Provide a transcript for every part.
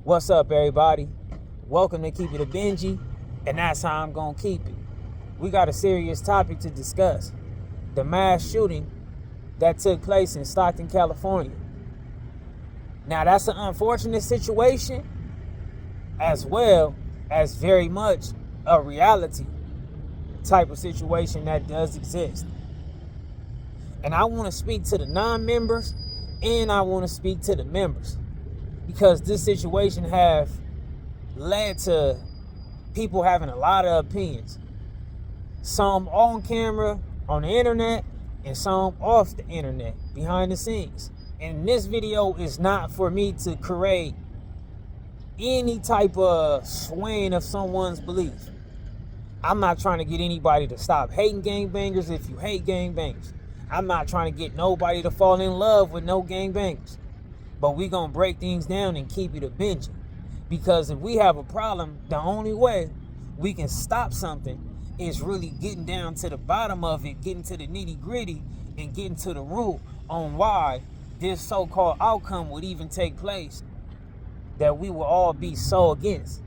What's up, everybody? Welcome to Keep It a Benji, and that's how I'm gonna keep it. We got a serious topic to discuss: the mass shooting that took place in Stockton, California. Now, that's an unfortunate situation, as well as very much a reality type of situation that does exist. And I want to speak to the non-members, and I want to speak to the members, because this situation have led to people having a lot of opinions. Some on camera, on the internet, and some off the internet, behind the scenes. And this video is not for me to create any type of swaying of someone's belief. I'm not trying to get anybody to stop hating gangbangers if you hate gangbangers. I'm not trying to get nobody to fall in love with no gangbangers. But we gonna break things down and keep it a bench. Because if we have a problem, the only way we can stop something is really getting down to the bottom of it, getting to the nitty gritty, and getting to the root on why this so-called outcome would even take place that we will all be so against.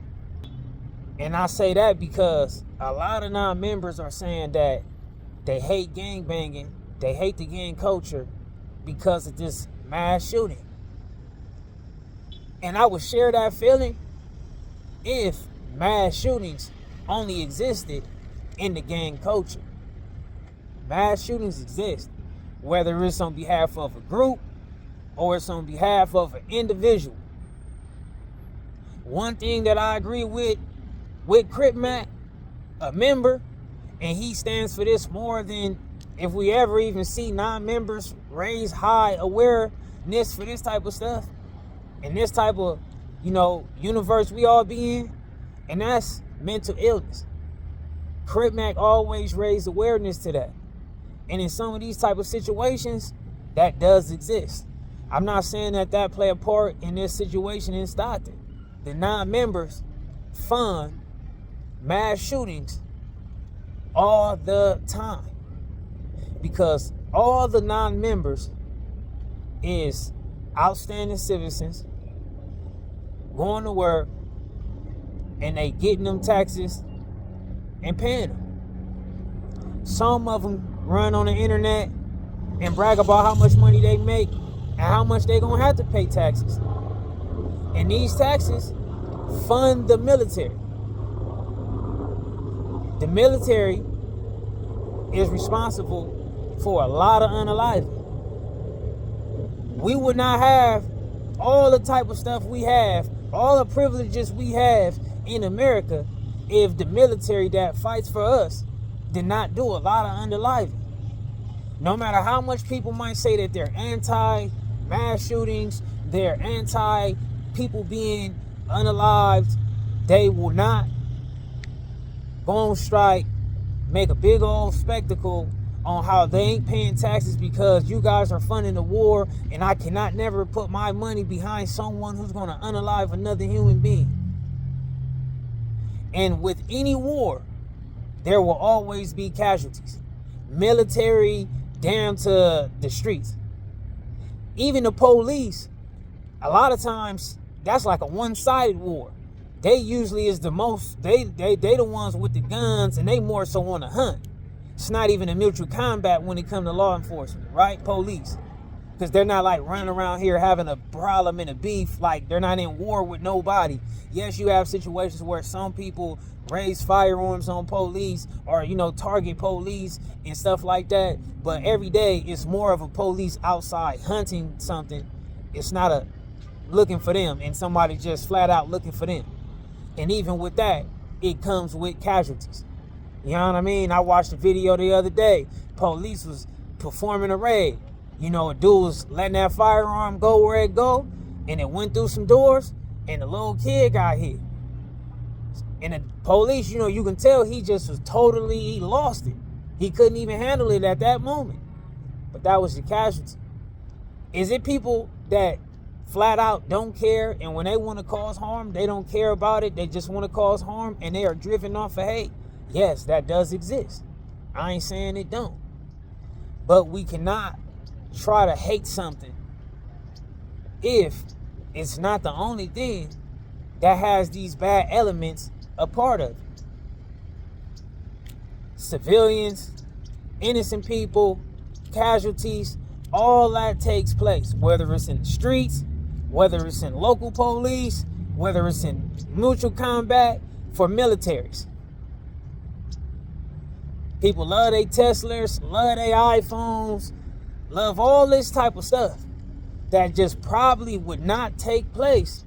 And I say that because a lot of non-members are saying that they hate gangbanging, they hate the gang culture because of this mass shooting. And I would share that feeling if mass shootings only existed in the gang culture. Mass shootings exist, whether it's on behalf of a group or it's on behalf of an individual. One thing that I agree with Crip Mac, a member, and he stands for this more than if we ever even see non-members raise high awareness for this type of stuff and this type of, universe we all be in, and that's mental illness. Crip Mac always raised awareness to that. And in some of these type of situations, that does exist. I'm not saying that play a part in this situation in Stockton. The non-members fund mass shootings all the time, because all the non-members is outstanding citizens going to work, and they getting them taxes and paying them. Some of them run on the internet and brag about how much money they make and how much they gonna have to pay taxes. And these taxes fund the military. The military is responsible for a lot of unaliving. We would not have all the type of stuff we have, all the privileges we have in America, if the military that fights for us did not do a lot of unaliving. No matter how much people might say that they're anti-mass shootings, they're anti-people being unalived, they will not go on strike, make a big old spectacle on how they ain't paying taxes because you guys are funding the war, and I cannot never put my money behind someone who's going to unalive another human being. And with any war, there will always be casualties. Military down to the streets. Even the police, a lot of times, that's like a one-sided war. They usually is the most, they the ones with the guns, and they more so on the hunt. It's not even a mutual combat when it comes to law enforcement, right? Police. Because they're not like running around here having a problem and a beef. Like, they're not in war with nobody. Yes, you have situations where some people raise firearms on police or, target police and stuff like that. But every day it's more of a police outside hunting something. It's not a looking for them and somebody just flat out looking for them. And even with that, it comes with casualties. You know what I mean? I watched a video the other day. Police was performing a raid. A dude was letting that firearm go where it go, and it went through some doors, and the little kid got hit. And the police, you can tell he just was he lost it. He couldn't even handle it at that moment. But that was the casualty. Is it people that flat out don't care, and when they want to cause harm, they don't care about it, they just want to cause harm, and they are driven off of hate? Yes, that does exist. I ain't saying it don't. But we cannot try to hate something if it's not the only thing that has these bad elements a part of it. Civilians, innocent people, casualties, all that takes place, whether it's in the streets, whether it's in local police, whether it's in mutual combat for militaries. People love their Teslas, love their iPhones, love all this type of stuff that just probably would not take place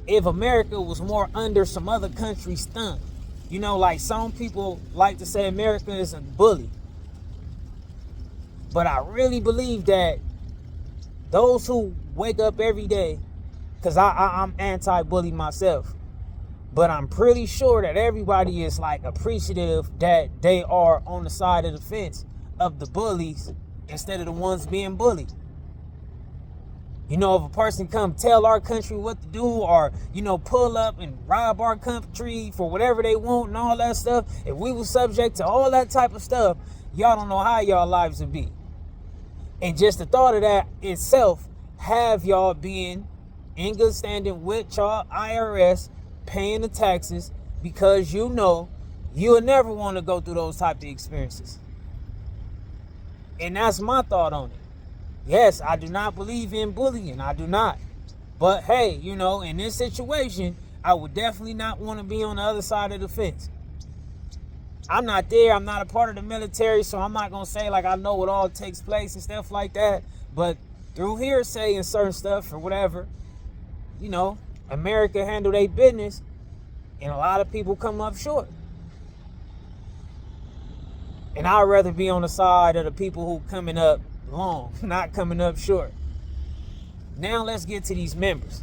if America was more under some other country's thumb. You know, like some people like to say America is a bully. But I really believe that those who wake up every day, because I'm anti-bully myself, but I'm pretty sure that everybody is like appreciative that they are on the side of the fence of the bullies instead of the ones being bullied. You know, if a person come tell our country what to do, or, you know, pull up and rob our country for whatever they want and all that stuff, if we were subject to all that type of stuff, y'all don't know how y'all lives would be. And just the thought of that itself have y'all being in good standing with y'all IRS, paying the taxes, because you know you'll never want to go through those type of experiences. And that's my thought on it. Yes, I do not believe in bullying. I do not. But hey, you know, in this situation, I would definitely not want to be on the other side of the fence. I'm not there. I'm not a part of the military, so I'm not going to say like I know what all takes place and stuff like that. But through hearsay and certain stuff or whatever, you know, America handle their business, and a lot of people come up short. And I'd rather be on the side of the people who coming up long, not coming up short. Now let's get to these members.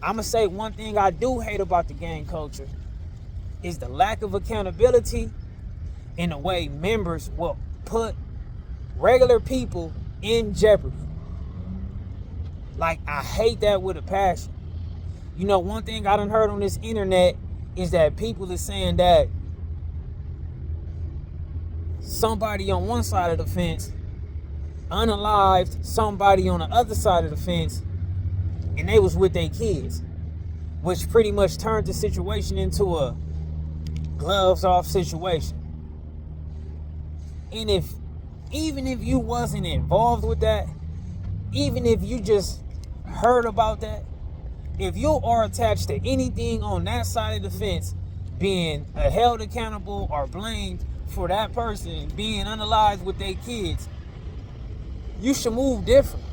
I'm going to say one thing I do hate about the gang culture is the lack of accountability in the way members will put regular people in jeopardy. Like, I hate that with a passion. You know, one thing I done heard on this internet is that people are saying that somebody on one side of the fence unalived somebody on the other side of the fence, and they was with their kids, which pretty much turned the situation into a gloves off situation. And even if you wasn't involved with that, even if you just heard about that, if you are attached to anything on that side of the fence being held accountable or blamed for that person being unalived with their kids, you should move different.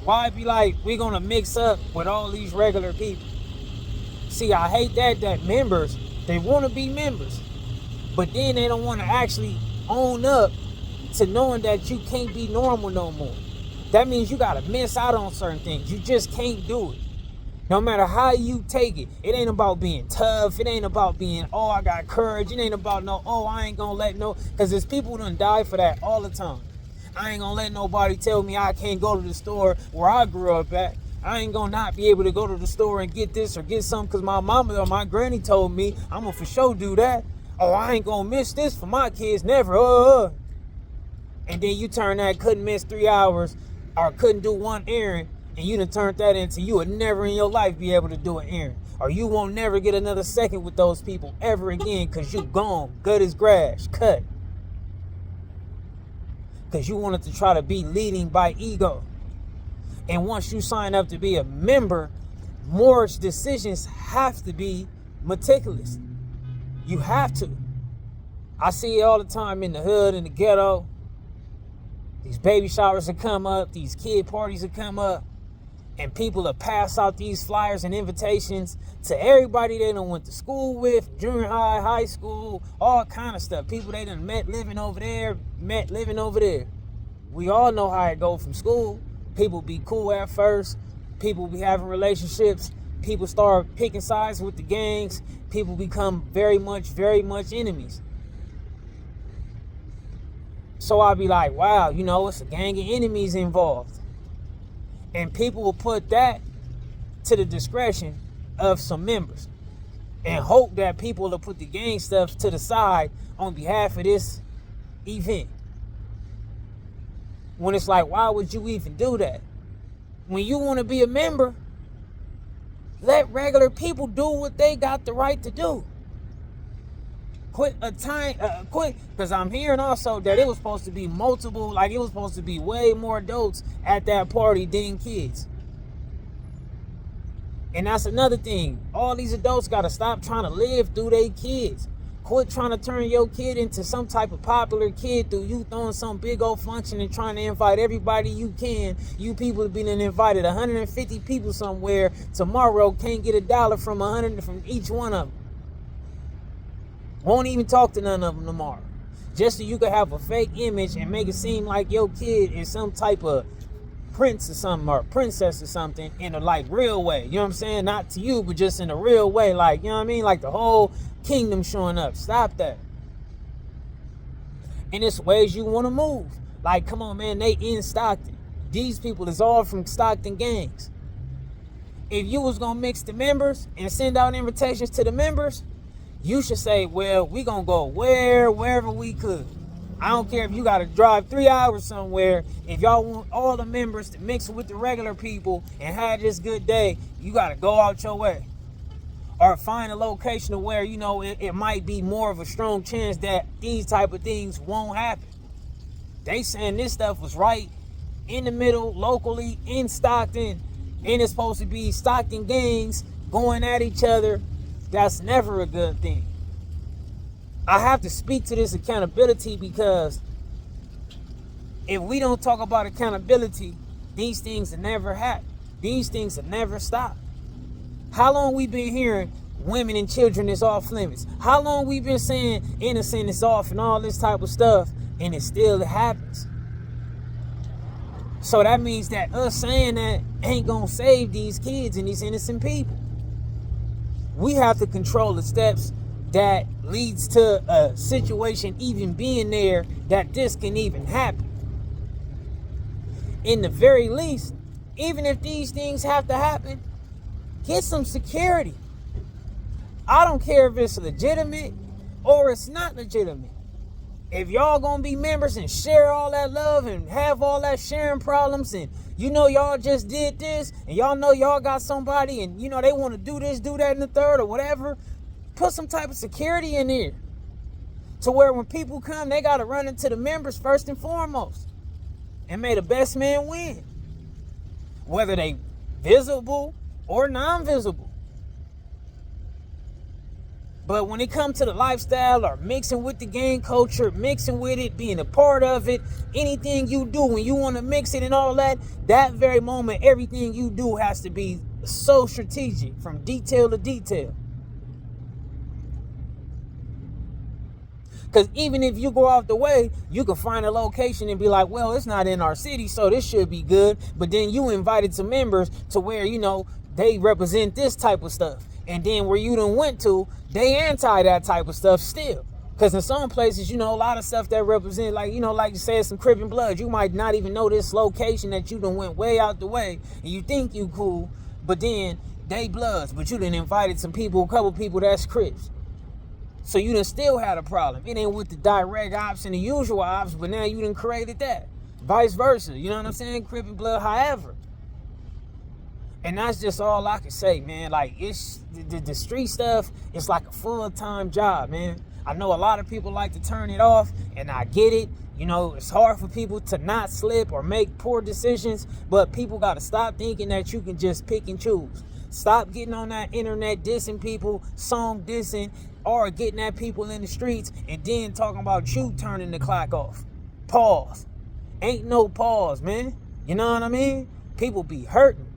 Why be like, we're going to mix up with all these regular people? See, I hate that members, they want to be members, but then they don't want to actually own up to knowing that you can't be normal no more. That means you got to miss out on certain things. You just can't do it. No matter how you take it, it ain't about being tough. It ain't about being, oh, I got courage. It ain't about no, oh, I ain't going to let no, because there's people who done die for that all the time. I ain't gonna let nobody tell me I can't go to the store where I grew up at. I ain't gonna not be able to go to the store and get this or get something because my mama or my granny told me I'm gonna for sure do that. Oh, I ain't gonna miss this for my kids, never. And then you turn that couldn't miss 3 hours or couldn't do one errand, and you done turned that into you would never in your life be able to do an errand. Or you won't never get another second with those people ever again because you gone, good as grass, cut. Because you wanted to try to be leading by ego. And once you sign up to be a member, more decisions have to be meticulous. You have to. I see it all the time in the hood, in the ghetto. These baby showers will come up, these kid parties will come up, and people will pass out these flyers and invitations to everybody they done went to school with, junior high, high school, all kind of stuff. People they done met living over there, met living over there. We all know how it go from school. People be cool at first. People be having relationships. People start picking sides with the gangs. People become very much enemies. So I'll be like, wow, you know, it's a gang of enemies involved. And people will put that to the discretion of some members and hope that people will put the gang stuff to the side on behalf of this event. When it's like, why would you even do that? When you want to be a member, Let regular people do what they got the right to do. Quit, because I'm hearing also that it was supposed to be multiple, like it was supposed to be way more adults at that party than kids. And that's another thing. All these adults got to stop trying to live through their kids. Quit trying to turn your kid into some type of popular kid through you throwing some big old function and trying to invite everybody you can. You people have been invited 150 people somewhere. Tomorrow can't get $1 from 100 from each one of them. Won't even talk to none of them tomorrow. Just so you can have a fake image and make it seem like your kid is some type of prince or something, or princess or something, in a like real way. You know what I'm saying? Not to you, but just in a real way. Like, you know what I mean? Like the whole kingdom showing up. Stop that. And it's ways you want to move. Like, come on, man, they in Stockton. These people is all from Stockton gangs. If you was gonna mix the members and send out invitations to the members, you should say, well, we gonna go wherever we could. I don't care if you gotta drive 3 hours somewhere. If y'all want all the members to mix with the regular people and have this good day, you gotta go out your way. Or find a location where, you know, it might be more of a strong chance that these type of things won't happen. They saying this stuff was right in the middle, locally, in Stockton, and it's supposed to be Stockton gangs going at each other. That's never a good thing. I have to speak to this accountability, because if we don't talk about accountability, these things will never happen. These things will never stop. How long we been hearing women and children is off limits? How long we been saying innocent is off and all this type of stuff, and it still happens? So that means that us saying that ain't gonna save these kids and these innocent people. We have to control the steps that leads to a situation even being there that this can even happen. In the very least, even if these things have to happen, get some security. I don't care if it's legitimate or it's not legitimate. If y'all gonna be members and share all that love and have all that sharing problems, and you know y'all just did this, and y'all know y'all got somebody, and you know they want to do this, do that, and the third, or whatever, put some type of security in there, to where when people come, they gotta run into the members first and foremost, and may the best man win, whether they visible or non-visible. But when it comes to the lifestyle, or mixing with the gang culture, mixing with it, being a part of it, anything you do, when you want to mix it and all that, that very moment, everything you do has to be so strategic, from detail to detail. Because even if you go out the way, you can find a location and be like, well, it's not in our city, so this should be good. But then you invited some members to where, you know, they represent this type of stuff. And then where you done went to, they anti that type of stuff still. Because in some places, you know, a lot of stuff that represent, like, you know, like you said, some Crip and Blood, you might not even know this location that you done went way out the way, and you think you cool, but then they Bloods, but you done invited some people, a couple people that's Crips. So you done still had a problem. It ain't with the direct ops and the usual ops, but now you done created that. Vice versa, you know what I'm saying? Crip and Blood, however. And that's just all I can say, man. Like, it's the street stuff, it's like a full-time job, man. I know a lot of people like to turn it off, and I get it. You know, it's hard for people to not slip or make poor decisions, but people got to stop thinking that you can just pick and choose. Stop getting on that internet dissing people, song dissing, or getting at people in the streets and then talking about you turning the clock off. Pause. Ain't no pause, man. You know what I mean? People be hurting.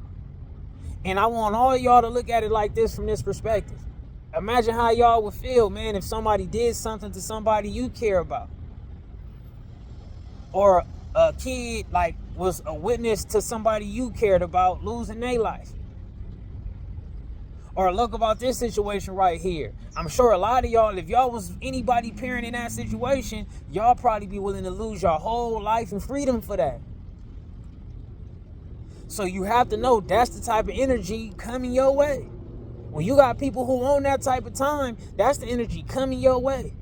And I want all y'all to look at it like this, from this perspective. Imagine how y'all would feel, man, if somebody did something to somebody you care about. Or a kid, like, was a witness to somebody you cared about losing their life. Or look about this situation right here. I'm sure a lot of y'all, if y'all was anybody parent in that situation, y'all probably be willing to lose your whole life and freedom for that. So you have to know that's the type of energy coming your way. When you got people who own that type of time, that's the energy coming your way.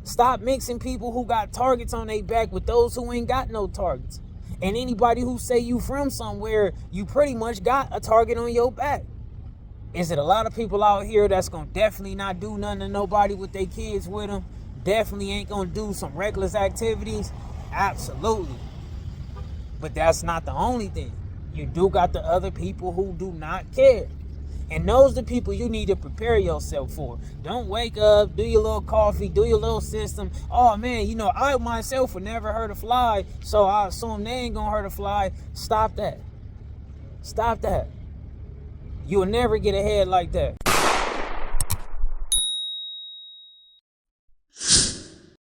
Stop mixing people who got targets on their back with those who ain't got no targets. And anybody who say you from somewhere, you pretty much got a target on your back. Is it a lot of people out here that's gonna definitely not do nothing to nobody with their kids with them? Definitely ain't gonna do some reckless activities? Absolutely. But that's not the only thing. You do got the other people who do not care. And those the people you need to prepare yourself for. Don't wake up, do your little coffee, do your little system. Oh man, you know, I myself would never hurt a fly, so I assume they ain't gonna hurt a fly. Stop that. Stop that. You'll never get ahead like that.